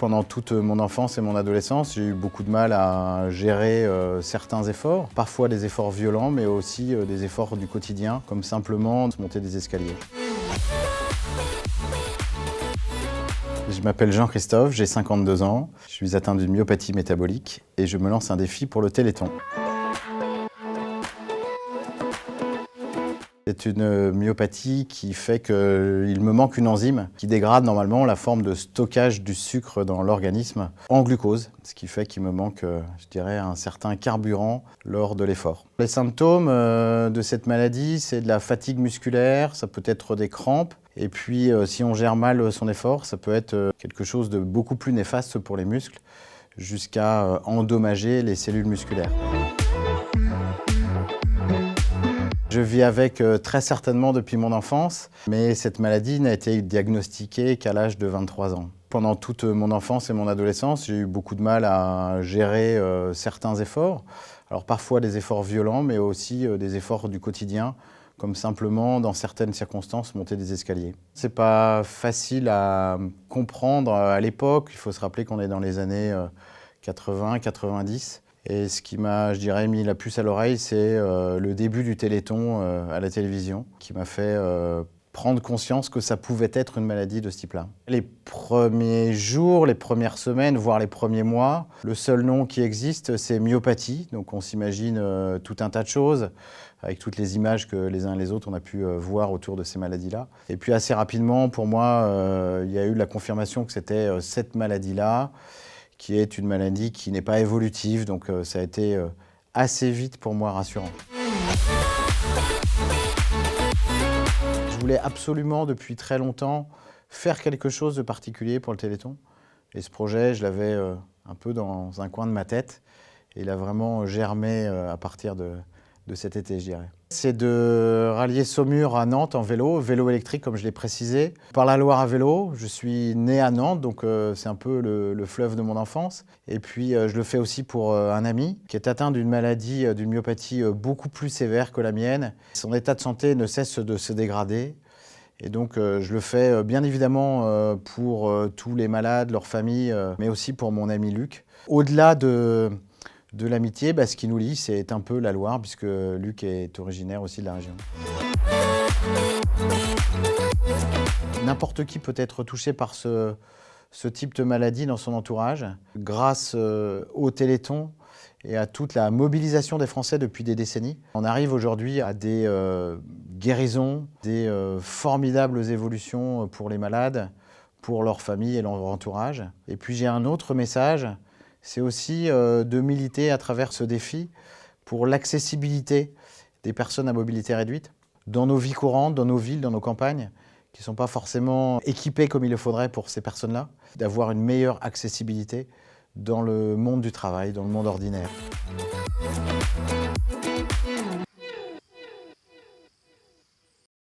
Pendant toute mon enfance et mon adolescence, j'ai eu beaucoup de mal à gérer certains efforts, parfois des efforts violents, mais aussi des efforts du quotidien, comme simplement monter des escaliers. Je m'appelle Jean-Christophe, j'ai 52 ans, je suis atteint d'une myopathie métabolique et je me lance un défi pour le Téléthon. C'est une myopathie qui fait qu'il me manque une enzyme qui dégrade normalement la forme de stockage du sucre dans l'organisme en glucose, ce qui fait qu'il me manque, je dirais, un certain carburant lors de l'effort. Les symptômes de cette maladie, c'est de la fatigue musculaire, ça peut être des crampes, et puis si on gère mal son effort, ça peut être quelque chose de beaucoup plus néfaste pour les muscles, jusqu'à endommager les cellules musculaires. Je vis avec très certainement depuis mon enfance, mais cette maladie n'a été diagnostiquée qu'à l'âge de 23 ans. Pendant toute mon enfance et mon adolescence, j'ai eu beaucoup de mal à gérer certains efforts. Alors parfois des efforts violents, mais aussi des efforts du quotidien, comme simplement, dans certaines circonstances, monter des escaliers. C'est pas facile à comprendre à l'époque. Il faut se rappeler qu'on est dans les années 80, 90. Et ce qui m'a, je dirais, mis la puce à l'oreille, c'est le début du Téléthon à la télévision, qui m'a fait prendre conscience que ça pouvait être une maladie de ce type-là. Les premiers jours, les premières semaines, voire les premiers mois, le seul nom qui existe, c'est myopathie. Donc on s'imagine tout un tas de choses, avec toutes les images que les uns et les autres on a pu voir autour de ces maladies-là. Et puis assez rapidement, pour moi, il y a eu la confirmation que c'était cette maladie-là, qui est une maladie qui n'est pas évolutive, donc ça a été assez vite pour moi rassurant. Je voulais absolument depuis très longtemps faire quelque chose de particulier pour le Téléthon. Et ce projet, je l'avais un peu dans un coin de ma tête. Et il a vraiment germé à partir de cet été, je dirais. C'est de rallier Saumur à Nantes en vélo électrique comme je l'ai précisé. Par la Loire à vélo, je suis né à Nantes, donc c'est un peu le fleuve de mon enfance. Et puis je le fais aussi pour un ami qui est atteint d'une maladie, d'une myopathie beaucoup plus sévère que la mienne. Son état de santé ne cesse de se dégrader. Et donc je le fais bien évidemment pour tous les malades, leurs familles, mais aussi pour mon ami Luc. Au-delà de l'amitié, ce qui nous lie, c'est un peu la Loire, puisque Luc est originaire aussi de la région. N'importe qui peut être touché par ce type de maladie dans son entourage. Grâce au Téléthon et à toute la mobilisation des Français depuis des décennies, on arrive aujourd'hui à des guérisons, des formidables évolutions pour les malades, pour leur famille et leur entourage. Et puis j'ai un autre message. C'est aussi de militer à travers ce défi pour l'accessibilité des personnes à mobilité réduite dans nos vies courantes, dans nos villes, dans nos campagnes, qui ne sont pas forcément équipées comme il le faudrait pour ces personnes-là, d'avoir une meilleure accessibilité dans le monde du travail, dans le monde ordinaire.